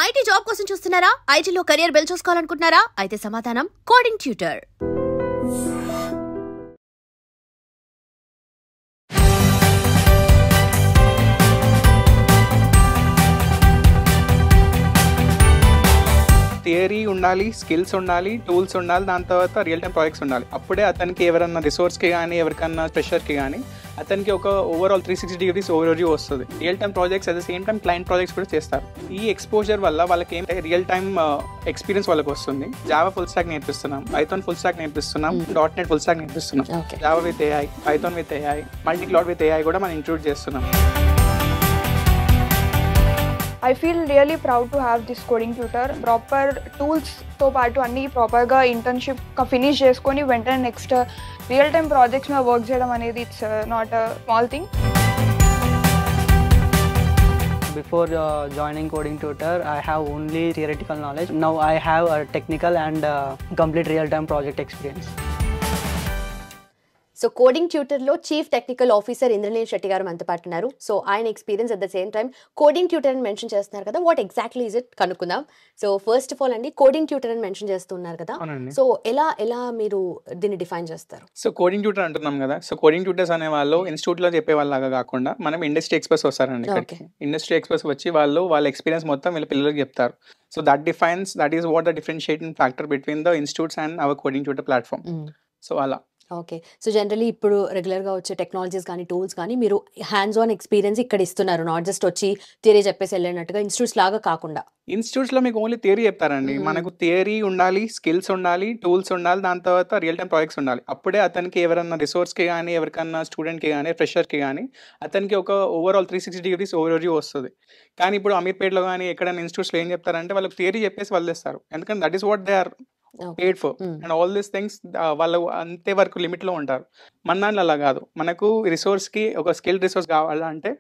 IT job కోసం చూస్తున్నారా? ఐటీలో కెరియర్ బిల్డ్ చేసుకోవాలనుకుంటున్నారా? అయితే సమాధానం కోడింగ్ ట్యూటర్. థియరీ ఉండాలి, స్కిల్స్ ఉండాలి, టూల్స్ ఉండాలి, దాని తర్వాత రియల్ టైమ్ ప్రాజెక్ట్స్ ఉండాలి. అప్పుడే అతనికి ఎవరన్నా రిసోర్స్కి కానీ ఎవరికన్నా ప్రెషర్కి కానీ అతనికి ఒక ఓవరాల్ 360 degrees ఓవర్వ్యూ వస్తుంది. Real time projects at the same time client projects కూడా చేస్తారు. ఈ ఎక్స్పోజర్ వల్ల వాళ్ళకి ఏం రియల్ టైమ్ ఎక్స్పీరియన్స్ వాళ్ళకి వస్తుంది. జావా ఫుల్ స్టాక్ నేర్పిస్తున్నాం, పైథాన్ ఫుల్ స్టాక్ నేర్పిస్తున్నాం, .NET ఫుల్ స్టాక్ నేర్పిస్తున్నాం, Java with AI, Python with AI, multi cloud with AI కూడా మనం ఇంక్లూడ్ చేస్తున్నాం. I feel really proud to have this coding tutor. Proper tools తో పాటు అన్ని ప్రాపర్గా ఇంటర్న్షిప్ ఫినిష్ చేసుకొని వెంటనే నెక్స్ట్ రియల్ టైమ్ ప్రాజెక్ట్స్ మీద వర్క్ చేయడం అనేది it's not a small thing. Before joining coding tutor, I have only theoretical knowledge. Now I have a technical and complete real time project experience. So coding ట్యూటర్లో chief technical officer Indraneel Shetty garu మనతో పాటు ఉన్నారు. So ఆయన experience at the same time coding tutor అని mention చేస్తున్నారు కదా, what exactly is it కనుక్కుందాం. So first of all అండి, కోడింగ్ ట్యూటర్ అని మెన్షన్ చేస్తున్నారు కదా, సో ఎలా మీరు దీన్ని డిఫైన్ చేస్తారు? సో కోడింగ్ ట్యూటర్ అంటున్నాం కదా, సో కోడింగ్ ట్యూటర్స్ అనే వాళ్ళు ఇన్స్టిట్యూట్లో చెప్పే వాళ్ళగా కాకుండా మనం ఇండస్ట్రీ ఎక్స్పర్ట్స్ వస్తారండి ఇక్కడికి. ఇండస్ట్రీ ఎక్స్పర్ట్స్ వచ్చి వాళ్ళ ఎక్స్పీరియన్స్ మొత్తం వీళ్ళ పిల్లలకు చెప్తారు. So that is what the differentiating factor between the institutes and hour coding tutor platform. So అలా ఓకే. సో జనరలీ ఇప్పుడు రెగ్యులర్గా వచ్చే టెక్నాలజీస్ కానీ టూల్స్ కానీ మీరు హ్యాండ్స్ ఆన్ ఎక్స్పీరియన్స్ ఇక్కడ ఇస్తున్నారు, నాట్ జస్ట్ వచ్చి థియరీ చెప్పేసి వెళ్ళినట్టుగా ఇన్స్టిట్యూట్స్ లాగా కాకుండా. ఇన్స్టిట్యూట్స్లో మీకు ఓన్లీ థియరీ చెప్తారండి. మనకు థియరీ ఉండాలి, స్కిల్స్ ఉండాలి, టూల్స్ ఉండాలి, దాని తర్వాత రియల్ టైమ్ ప్రాజెక్ట్స్ ఉండాలి. అప్పుడే అతనికి ఎవరన్నా రిసోర్స్కి కానీ ఎవరికన్నా స్టూడెంట్కి కానీ ఫ్రెషర్కి కానీ అతనికి ఒక ఓవరాల్ 360 degrees ఓవర్వ్యూ వస్తుంది. కానీ ఇప్పుడు అమీర్పేటలో కానీ ఎక్కడైనా ఇన్స్టిట్యూట్స్లో ఏం చెప్తారంటే వాళ్ళకి థియరీ చెప్పేసి వదిలేస్తారు, ఎందుకంటే that is what they are paid for and all these things. వాళ్ళు అంతే వరకు లిమిట్లో ఉంటారు. మన దాంట్లో అలా కాదు. మనకు రిసోర్స్కి ఒక స్కిల్డ్ రిసోర్స్ కావాలంటే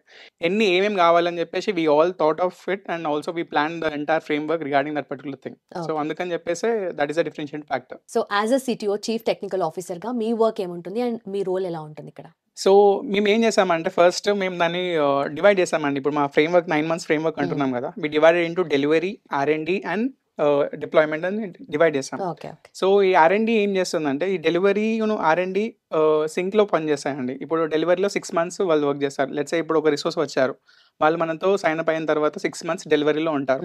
ఏమేమి కావాలని చెప్పేసి we all thought of it and also we plan the entire frame work regarding that particular thing. So అందుకని చెప్పేసి that is the differentiate factor. So as a CTO chief technical ఆఫీసర్గా మీ work ఏముంటుంది and me role ఎలా ఉంటుంది ఇక్కడ? So మేము ఏం చేసామంటే ఫస్ట్ మేము దాన్ని డివైడ్ చేసామండి. ఇప్పుడు మా framework 9 months framework అంటున్నాం కదా, we divided into delivery, R&D and deployment అని డివైడ్ చేస్తాం. సో ఈ R&D ఏం చేస్తుందంటే ఈ డెలివరీ R&D సింక్లో పనిచేస్తాయండి. ఇప్పుడు డెలివరీలో 6 months వాళ్ళు వర్క్ చేస్తారు. లెట్స్ సే ఇప్పుడు ఒక రిసోర్స్ వచ్చారు, వాళ్ళు మనతో సైన్ అప్ అయిన తర్వాత 6 months డెలివరీలో ఉంటారు.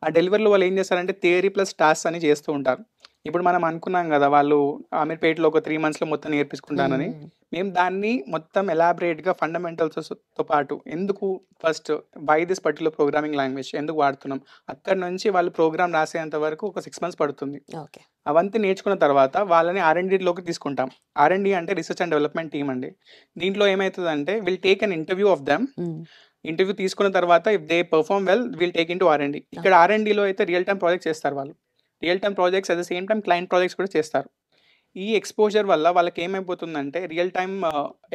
ఆ డెలివరీలో వాళ్ళు ఏం చేస్తారంటే థియరీ ప్లస్ టాస్క్ అని చేస్తూ ఉంటారు. ఇప్పుడు మనం అనుకున్నాం కదా వాళ్ళు అమీర్పేటలో ఒక 3 monthsలో మొత్తం నేర్పించుకుంటానని, మేము దాన్ని మొత్తం ఎలాబరేట్గా ఫండమెంటల్స్తో పాటు ఎందుకు first by this particular programming language ఎందుకు వాడుతున్నాం, అక్కడ నుంచి వాళ్ళు ప్రోగ్రామ్ రాసేంత వరకు ఒక 6 months పడుతుంది. అవంతా నేర్చుకున్న తర్వాత వాళ్ళని R&Dలోకి తీసుకుంటాం. R&D అంటే రీసెర్చ్ అండ్ డెవలప్మెంట్ టీమ్ అండి. దీంట్లో ఏమవుతుందంటే will take an interview of them. Interview తీసుకున్న తర్వాత if they perform well will take in to R&D. ఇక్కడ R&Dలో అయితే రియల్ టైమ్ ప్రాజెక్ట్స్ చేస్తారు వాళ్ళు. Real time projects at the same time client projects కూడా చేస్తారు. ఈ ఎక్స్పోజర్ వల్ల వాళ్ళకి ఏమైపోతుందంటే రియల్ టైమ్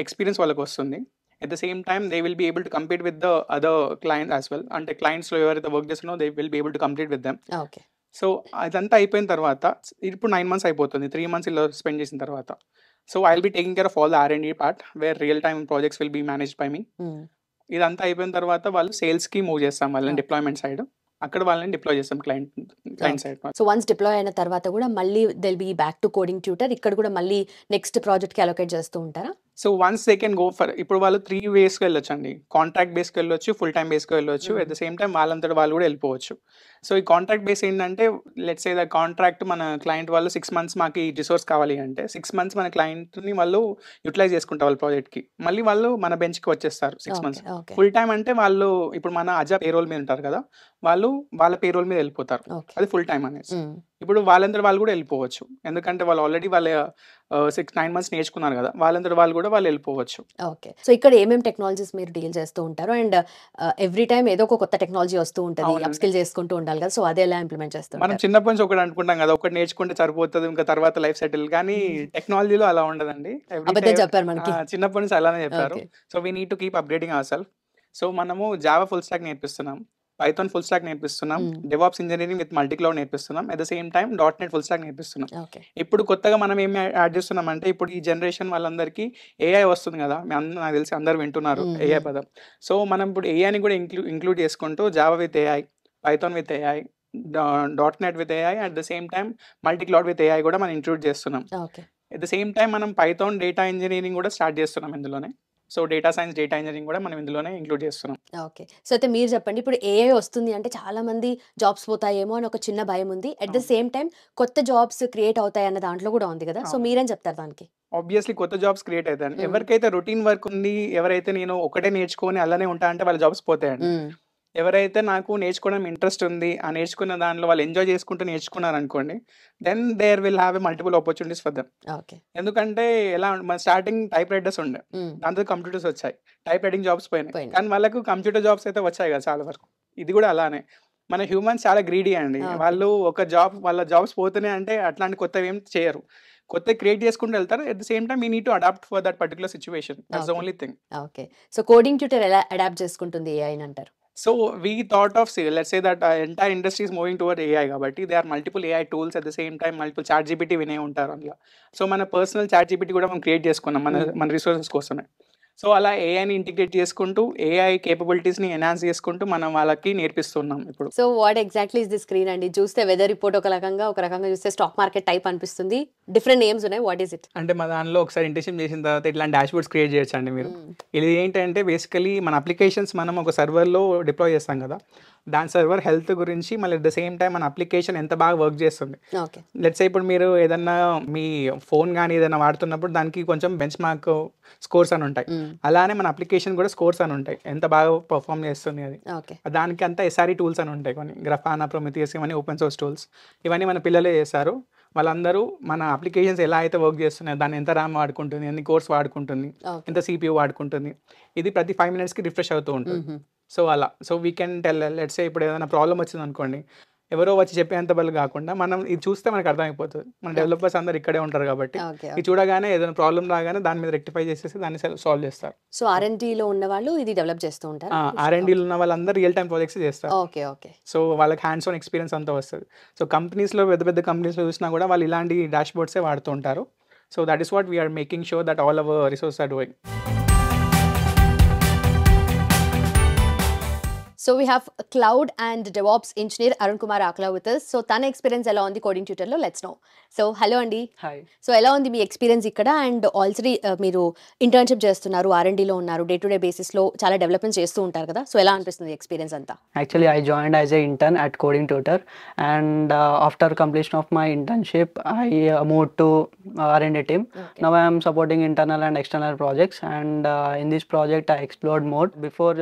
ఎక్స్పీరియన్స్ వాళ్ళకి వస్తుంది. At the same time they will be able to compete with the other clients as well. అంటే క్లయింట్స్లో ఎవరైతే వర్క్ చేస్తున్నారో they will be able to complete with them. So అదంతా అయిపోయిన తర్వాత ఇప్పుడు 9 months అయిపోతుంది, 3 months ఇలా స్పెండ్ చేసిన తర్వాత. So I will be taking care of all the R&D part where real time projects will be managed by me. ఇదంతా అయిపోయిన తర్వాత వాళ్ళు సేల్స్కి మూవ్ చేస్తాం, వాళ్ళని డిప్లాయ్మెంట్ సైడ్ అక్కడ వాళ్ళని డిప్లాయ్ చేస్తాం client side. So once deploy అయిన తర్వాత కూడా మళ్ళీ they'll be back to coding tutor, ఇక్కడ కూడా మళ్ళీ నెక్స్ట్ ప్రాజెక్ట్కి అలొకేట్ చేస్తూ ఉంటారా? So once they can go for, ఇప్పుడు వాళ్ళు 3 waysకి వెళ్ళొచ్చు అండి. కాంట్రాక్ట్ బేస్కి వెళ్ళొచ్చు, ఫుల్ టైమ్ బేస్కి వెళ్ళొచ్చు, అట్ ద సేమ్ టైం వాళ్ళంతటి వాళ్ళు కూడా వెళ్ళిపోవచ్చు. సో ఈ కాంట్రాక్ట్ బేస్ ఏంటంటే లెట్స్ సే ద కాంట్రాక్ట్ మన క్లయింట్ వాళ్ళు 6 months మాకు ఈ రిసోర్స్ కావాలి అంటే 6 months మన క్లయింట్ని వాళ్ళు యూటిలైజ్ చేసుకుంటారు వాళ్ళ ప్రాజెక్ట్కి, మళ్ళీ వాళ్ళు మన బెంచ్కి వచ్చేస్తారు 6 months. ఫుల్ టైమ్ అంటే వాళ్ళు ఇప్పుడు మన అజా పేరోల్ మీద ఉంటారు కదా, వాళ్ళు వాళ్ళ పేరోల్ మీద వెళ్ళిపోతారు, అది ఫుల్ టైమ్ అనేసి. ఇప్పుడు వాళ్ళందరూ వాళ్ళు కూడా వెళ్ళిపోవచ్చు, ఎందుకంటే వాళ్ళు ఆల్రెడీ వాళ్ళ 6-9 months నేర్చుకున్నారు కదా, వాళ్ళందరూ వాళ్ళు కూడా వాళ్ళు వెళ్ళిపోవచ్చు. ఓకే. సో ఇక్కడ ఏమేమి టెక్నాలజీస్ మీరు డీల్ చేస్తూ ఉంటారు అండ్ ఎవ్రీ టైం ఏదో ఒక కొత్త టెక్నాలజీ వస్తూ ఉంటుంది, అప్ స్కిల్ చేసుకుంటూ ఉండాలి కదా, సో అదే ఎలా ఇంప్లిమెంట్ చేస్తాం? మనం చిన్నప్పటి నుంచి ఒకటి అనుకుంటాం కదా, ఒకటి నేర్చుకుంటే సరిపోతుంది ఇంకా తర్వాత లైఫ్ సెటిల్, కానీ టెక్నాలజీలో అలా ఉండదండి. చెప్పారు మనకి చిన్నప్పటి నుంచి అలానే చెప్పారు. So we need to keep updating our self. So మనము జావా ఫుల్ స్టాక్ నేర్పిస్తున్నాం, పైథాన్ ఫుల్ స్టాక్ నేర్పిస్తున్నాం, DevOps engineering with multi cloud నేర్పిస్తున్నాం, at the same time .NET full stack నేర్పిస్తున్నాం. ఇప్పుడు కొత్తగా మనం ఏం యాడ్ చేస్తున్నాం అంటే ఇప్పుడు ఈ జనరేషన్ వాళ్ళందరికీ AI వస్తుంది కదా, నాకు తెలిసి అందరు వింటున్నారు AI పదం. సో మనం ఇప్పుడు AIని కూడా ఇంక్లూడ్ చేసుకుంటూ Java with AI, Python with AI, .NET with AI, at the same time multi cloud with AI కూడా మనం ఇంక్లూడ్ చేస్తున్నాం. Okay. At the same time మనం పైథాన్ డేటా ఇంజనీరింగ్ కూడా స్టార్ట్ చేస్తున్నాం ఇందులోనే. So data science, data engineering కూడా మనం ఇందులోనే ఇంక్లూడ్ చేస్తున్నాం. ఓకే. సో అయితే మీరు చెప్పండి, ఇప్పుడు ఏఐ వస్తుంది అంటే చాలా మంది జాబ్స్ పోతాయేమో అని ఒక చిన్న భయం ఉంది. అట్ ద సేమ్ టైం కొత్త జాబ్స్ క్రియేట్ అవుతాయి అన్న దాంట్లో కూడా ఉంది కదా. సో మీరేం చెప్తారు దానికి? ఆబ్వియస్లీ కొత్త జాబ్స్ క్రియేట్ అవుతాయండి. ఎవరికైతే రొటీన్ వర్క్ ఉంది, ఎవరైతే నేను ఒకటే నేర్చుకొని అలానే ఉంటా అంటే వాళ్ళ జాబ్స్ పోతాయండి. ఎవరైతే నాకు నేర్చుకోవడం ఇంట్రెస్ట్ ఉంది, ఆ నేర్చుకున్న దానిలో వాళ్ళు ఎంజాయ్ చేసుకుంటూ నేర్చుకున్నారు అనుకోండి, then there will have a multiple opportunities for them. Okay. ఎందుకంటే ఎలా మన స్టార్టింగ్ టైప్ రైటర్స్ ఉండే, దాంతో కంప్యూటర్స్ వచ్చాయి, టైప్ రైటింగ్ జాబ్స్ పోయినాయి, కానీ వాళ్ళకు కంప్యూటర్ జాబ్స్ అయితే వచ్చాయి కదా చాలా వరకు. ఇది కూడా అలానే మన హ్యూమన్స్ చాలా గ్రీడీ అండి. వాళ్ళు ఒక జాబ్, వాళ్ళ జాబ్స్ పోతున్నాయి అంటే అట్లాంటి కొత్తవి ఏం చేయరు, కొత్త క్రియేట్ చేసుకుంటూ వెళ్తారు. At the same time we need to adapt for that particular situation. That's the only thing. Okay. So coding tutor ఎలా అడాప్ట్ చేసుకుంటుంది ఏఐ అంటారు? So we thought of, say, let's say that entire industry is moving toward AI కాబట్టి there are multiple AI tools, at the same time multiple ChatGPT వినే ఉంటారు అందులో. So మన personal ChatGPT కూడా మనం క్రియేట్ చేసుకున్నాం మన రిసోర్సెస్ కోసమే. సో అలా ఏఐని ఇంటిగ్రేట్ చేసుకుంటూ, ఏఐ కేపబిలిటీస్ని ఎన్హాన్స్ చేసుకుంటూ మనం వాళ్ళకి నేర్పిస్తున్నాం ఇప్పుడు. So what exactly is the screen అండి? చూస్తే వెదర్ రిపోర్ట్ ఒక రకంగా చూస్తే స్టాక్ మార్కెట్ టైప్ అనిపిస్తుంది, డిఫరెంట్ నేమ్స్ ఉన్నాయి. What is it? అంటే మా దానిలో ఒకసారి ఇంటర్న్షిప్ చేసిన తర్వాత ఇట్లాంటి డాష్బోర్డ్స్ క్రియేట్ చేయొచ్చు అండి మీరు. ఇది ఏంటంటే బేసికలీ మన అప్లికేషన్స్ మనం ఒక సర్వర్లో డిప్లాయ్ చేస్తాం కదా, దాని సర్వర్ హెల్త్ గురించి, మళ్ళీ అట్ ద సేమ్ టైం మన అప్లికేషన్ ఎంత బాగా వర్క్ చేస్తుంది. లెట్స్ సే ఇప్పుడు మీరు ఏదన్నా మీ ఫోన్ కానీ ఏదైనా వాడుతున్నప్పుడు దానికి కొంచెం బెంచ్ మార్క్ స్కోర్స్ అని ఉంటాయి, అలానే మన అప్లికేషన్ కూడా స్కోర్స్ అని ఉంటాయి, ఎంత బాగా పర్ఫామ్ చేస్తుంది అది. దానికి అంతా SRE టూల్స్ అని ఉంటాయి, కొన్ని గ్రఫానా, ప్రొమిథియస్, ఇవన్నీ ఓపెన్ సోర్స్ టూల్స్. ఇవన్నీ మన పిల్లలే చేస్తారు. వాళ్ళందరూ మన అప్లికేషన్స్ ఎలా అయితే వర్క్ చేస్తున్నాయి, దాన్ని ఎంత ర్యామ్ వాడుకుంటుంది, ఎన్ని కోర్స్ వాడుకుంటుంది, ఎంత CPU వాడుకుంటుంది, ఇది ప్రతి 5 minutesకి రిఫ్రెష్ అవుతూ ఉంటుంది. సో అలా, so we can tell, let's say ఇప్పుడు ఏదైనా ప్రాబ్లం వచ్చింది అనుకోండి, ఎవరో వచ్చి చెప్పేంత బలు కాకుండా మనం ఇది చూస్తే మనకు అర్థమైపోతుంది. మన డెవలపర్స్ అందరు ఇక్కడే ఉంటారు కాబట్టి ఇది చూడగానే ఏదైనా ప్రాబ్లం రాగానే దాని మీద రెక్టిఫై చేసేసి దాన్ని సాల్వ్ చేస్తారు. సో R&Dలో ఉన్న వాళ్ళు ఇది డెవలప్ చేస్తూ ఉంటారు. R&Dలో ఉన్న వాళ్ళందరూ రియల్ టైమ్ ప్రాజెక్ట్స్ చేస్తారు. సో వాళ్ళకి హ్యాండ్స్ ఆన్ ఎక్స్పీరియన్స్ అంతా వస్తుంది. సో కంపెనీస్లో, పెద్ద కంపెనీస్లో చూసినా కూడా వాళ్ళు ఇలాంటి డాష్ బోర్డ్సే వాడుతూ ఉంటారు. So that is what we're making sure that all our resources are doing. So we have cloud and DevOps engineer Arun Kumar Akla with us. So tana experience ela undi coding tutor lo, let's know. So hello andi. Hi. So ela undi me experience ikkada, and already మీరు internship చేస్తున్నారు, R&D లో ఉన్నారు, day to day basis లో చాలా development చేస్తూ ఉంటారు కదా. So ఎలా అనిపిస్తుంది ఎక్స్పీరియన్స్ అంతా? Actually I joined as a intern at Coding Tutor, and after completion of my internship I moved to R&D team. Now I am supporting internal and external projects, and in this project I explored more. Before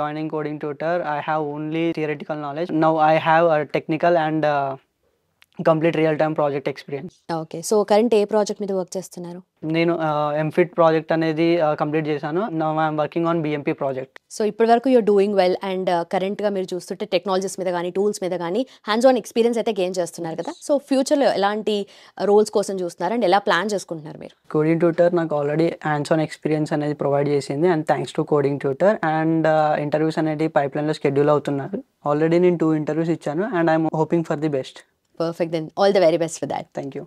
joining Coding Tutor I have only theoretical knowledge. Now I have a technical and complete real time project experience. Okay. So current A project మీద work చేస్తున్నారు? నేను ఎంఫిట్ project అనేది complete చేశాను. Now I'm working on BMP project. So ఇప్పటి వరకు you're doing well, and కరెంట్గా మీరు చూస్తుంటే technologies మీద కానీ, టూల్స్ మీద కానీ హ్యాండ్స్ ఆన్ ఎక్స్పీరియన్స్ అయితే గెయిన్ చేస్తున్నారు కదా. సో ఫ్యూచర్లో ఎలాంటి రోల్స్ కోసం చూస్తున్నారు అండ్ ఎలా ప్లాన్ చేసుకుంటున్నారు మీరు? కోడింగ్ ట్యూటర్ నాకు ఆల్రెడీ హ్యాండ్స్ ఆన్ ఎక్స్పీరియన్స్ అనేది ప్రొవైడ్ చేసింది, and thanks to coding tutor. And interviews అనేది పైప్లైన్లో షెడ్యూల్ అవుతున్నారు. ఆల్రెడీ నేను 2 ఇంటర్వ్యూస్ ఇచ్చాను, and I'm hoping for the best. Perfect, then all the very best for that. Thank you.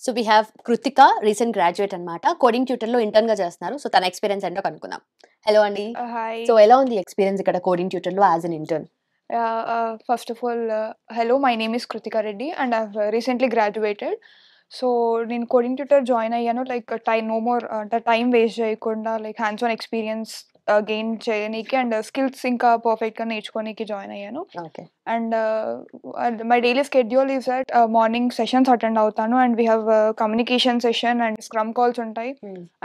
So we have Krutika, recent graduate అన్నమాట, coding tutor లో intern గా చేస్తున్నారు. So తన experience ఏంటో కనుక్కుందాం. హలో అండి. Hi. సో ఎలా ఉంది ఎక్స్పీరియన్స్ ఇక్కడ కోడింగ్ ట్యూటర్ లో as an intern? First of all, hello, my name is Krutika Reddy and I've recently graduated. So నేను కోడింగ్ ట్యూటర్ జాయిన్ అయ్యాను, లైక్ నో మోర్ అంటే టైం వేస్ట్ చేయకుండా, like hands on experience gain చేయడానికి and skills ఇంకా పర్ఫెక్ట్గా నేర్చుకోనికి join అయ్యాను. And my daily schedule is that morning sessions attend అవుతాను, and we have communication session and scrum calls ఉంటాయి,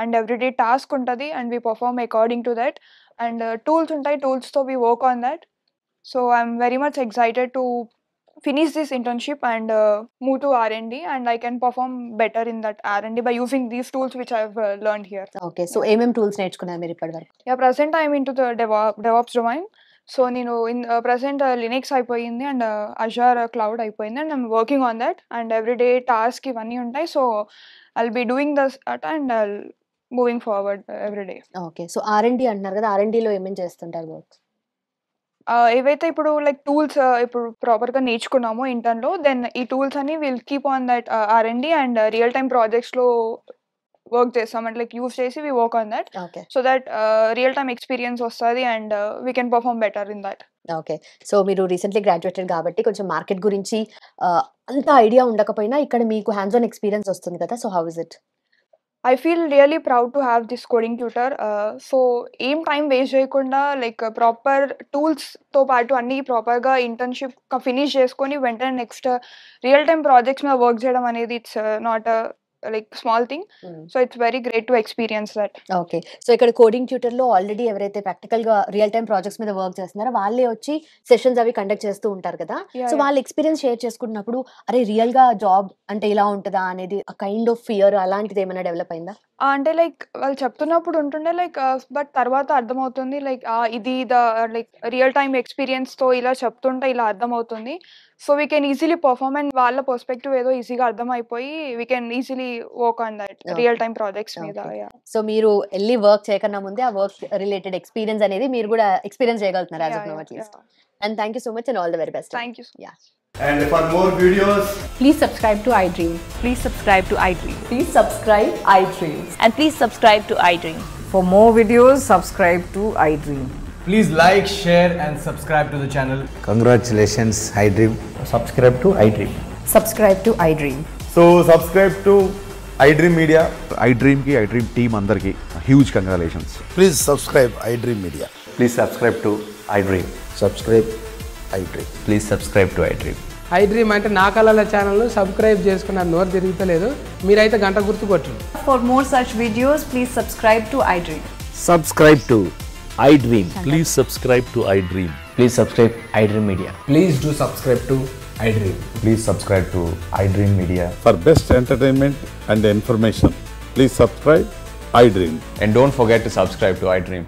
అండ్ ఎవ్రీడే టాస్క్ ఉంటుంది, and we perform according to that, and tools ఉంటాయి, టూల్స్తో we work on that. So I'm very much excited to finish this internship and move to R&D, and I can perform better in that R&D by using these tools which I've learned here. Okay, so ఏమేం tools నేర్చుకున్నారు మీరు ఇప్పటివరకు? Yeah, present I am into the DevOps domain. So నేను in present Linux అయిపోయింది, and Azure cloud అయిపోయింది, and I'm working on that, and everyday task ఇవన్నీ ఉంటాయి. So I'll be doing this and I'll moving forward every day. Okay, so R&D అంటున్నారు కదా, R&D లో ఏమేం చేస్తుంటారు వర్క్స్? ఏవైతే ఇప్పుడు లైక్ టూల్స్ ఇప్పుడు ప్రాపర్గా నేర్చుకున్నామో ఇంటర్న్లో, దెన్ ఈ టూల్స్ అని will keep on that R&D, and real time ప్రాజెక్ట్స్లో వర్క్ చేస్తాం అంటే లైక్ యూస్ చేసి we work on that okay so that real time experience వస్తుంది and we can perform better in that. Okay. So మీరు recently graduated కాబట్టి కొంచెం market గురించి అంత ఐడియా ఉండకపోయినా ఇక్కడ మీకు హ్యాండ్స్ ఆన్ ఎక్స్పీరియన్స్ వస్తుంది కదా, so how is it? I feel really proud to have this coding tutor. So ఏం టైం వేస్ట్ చేయకుండా లైక్ ప్రాపర్ టూల్స్తో పాటు అన్ని ప్రాపర్గా ఇంటర్న్షిప్ ఫినిష్ చేసుకొని వెంటనే నెక్స్ట్ రియల్ టైమ్ ప్రాజెక్ట్స్ మీద వర్క్ చేయడం అనేది it's not like small thing. So it's very great to experience that. Okay. So ఇక్కడ కోడింగ్ ట్యూటర్లో ఆల్రెడీ ఎవరైతే ప్రాక్టికల్గా రియల్ టైమ్ ప్రాజెక్ట్స్ మీద వర్క్ చేస్తున్నారో వాళ్ళే వచ్చి సెషన్స్ అవి కండక్ట్ చేస్తూ ఉంటారు కదా, Yeah, సో yeah. వాళ్ళ ఎక్స్పీరియన్స్ షేర్ చేసుకున్నప్పుడు అరే రియల్గా జాబ్ అంటే ఇలా ఉంటుందా అనేది కైండ్ ఆఫ్ ఫియర్ అలాంటిది ఏమైనా డెవలప్ అయిందా? అంటే లైక్ వాళ్ళు చెప్తున్నప్పుడు ఉంటుండే లైక్ బట్ తర్వాత అర్థమవుతుంది లైక్ ఇది లైక్ రియల్ టైమ్ ఎక్స్పీరియన్స్తో ఇలా చెప్తుంటే ఇలా అర్థమవుతుంది. So we can easily perform and వాళ్ళ పర్స్పెక్టివ్ ఏదో ఈజీగా అర్థమైపోయి we can easily work on that real time projects మీద. Okay. సో మీరు వెళ్ళి వర్క్ చేయకన్నా ముందే ఆ వర్క్ రిలేటెడ్ ఎక్స్పీరియన్స్ అనేది మీరు కూడా ఎక్స్పీరియన్స్ చేయగలుగుతున్నారు as of now at least. And thank you so much and all the very best. Thank you. Yeah. And for more videos, Please subscribe to iDream. Please subscribe to iDream. Please subscribe iDream. And please subscribe to iDream. For more videos, subscribe to iDream. please like, share, and subscribe to the channel. Congratulations, iDream. Subscribe to iDream. Subscribe to iDream. So subscribe to iDream Media. iDream ki iDream team అందరికి huge congratulations. Please subscribe iDream Media. Please subscribe to iDream. Subscribe iDream. Please subscribe to iDream. iDream అంటే నా కళల channel subscribe చేసుకున్న నోరు తిరుగుతలేదు, మీరైతే గంట గుర్తు కొట్టండి. For more such videos, please subscribe to iDream. Subscribe to iDream. Please subscribe to iDream. Please subscribe iDream Media. Please do subscribe to iDream. Please subscribe to iDream Media. For best entertainment and information, please subscribe iDream. And don't forget to subscribe to iDream.